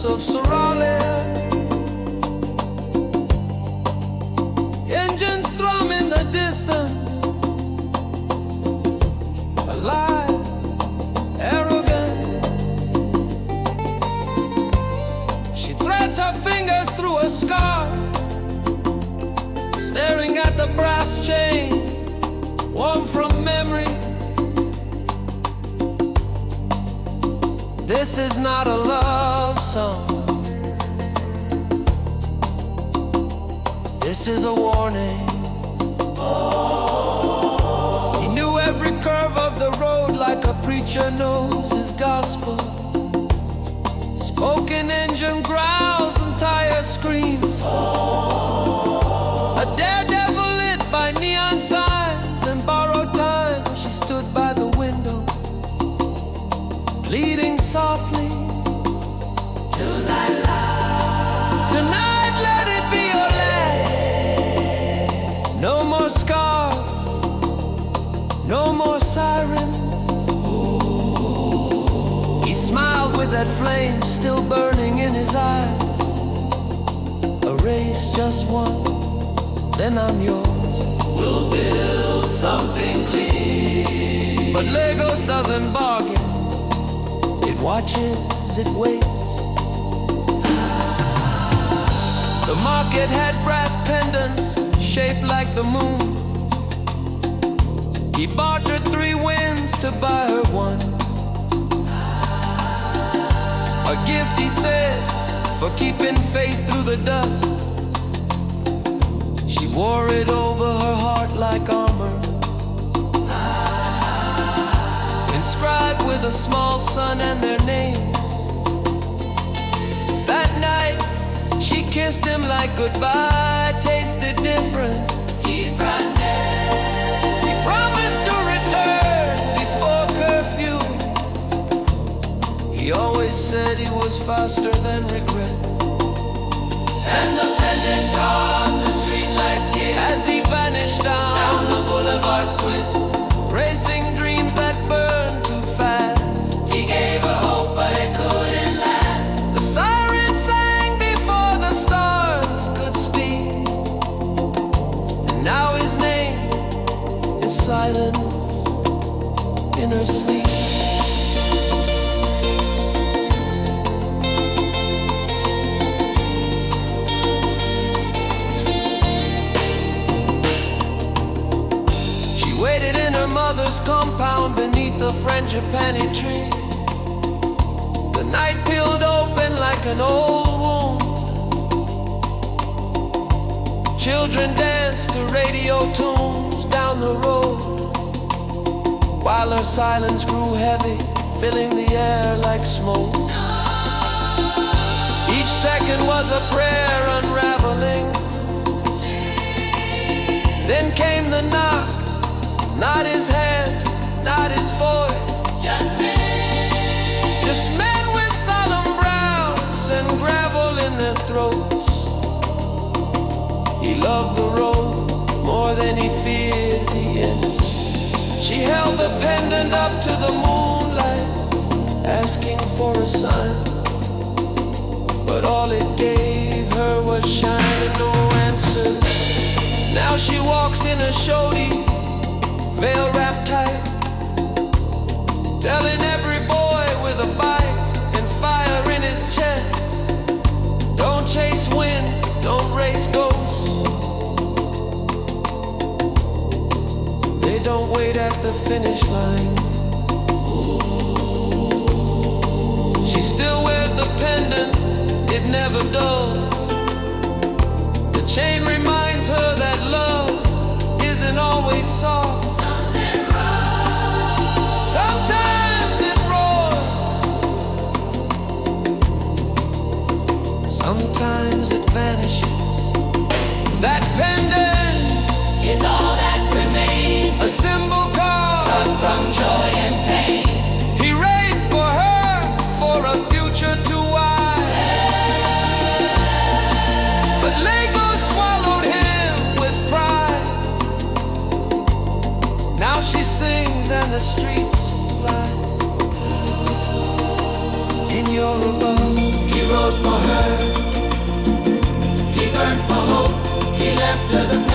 house of Sorale. Engines thrum in the distance, alive, arrogant. She threads her fingers through a scarf, staring at the brass chain, warm from memory. This is not a love song. This is a warning. He knew every curve of the road like a preacher knows his gospel. Spoken engine growls and tire screams. A daredevil lit by neon signs and borrowed time. She stood by the window, pleading softly. Tonight, tonight, let it be your last. No more scars, no more sirens. He smiled with that flame still burning in his eyes. A race, just one, then I'm yours. We'll build something clean. But Lagos doesn't bargain. It watches, it waits. The market had brass pendants shaped like the moon. He bartered 3 winds to buy her one. A gift, he said, for keeping faith through the dust. She wore it over her heart like armor, inscribed with a small sun and their names. That night, she kissed him like goodbye tasted different. He promised to return before curfew. He always said he was faster than regret. And the pendant calmed the streetlights gave as he vanished down the boulevard's twist, racing dreams that burned too fast. He gave her hope, but it couldn't last. The sirens sang before the stars could speak, and now his name is silence in her sleep. Waited in her mother's compound beneath the frangipani tree. The night peeled open like an old wound. Children danced to radio tunes down the road, while her silence grew heavy, filling the air like smoke. Each second was a prayer unraveling. Then came the knock. Not his hand, not his voice, just men with solemn brows and gravel in their throats. He loved the road more than he feared the end. She held the pendant up to the moonlight, asking for a sign, but all it gave her was shine and no answers. Now she walks in a shoddy, veil wrapped tight, telling every boy with a bite and fire in his chest, don't chase wind, don't race ghosts. They don't wait at the finish line. She still wears the pendant, it never dulled. The chain reminds her that love isn't always soft. Sometimes it roars, sometimes it vanishes. That pendant is all that remains, a symbol carved from joy and pain. He raced for her, for a future too wide, but Lagos swallowed him with pride. Now she sings and the streets fly. In your above, he rode for her. He burned for hope, he left her the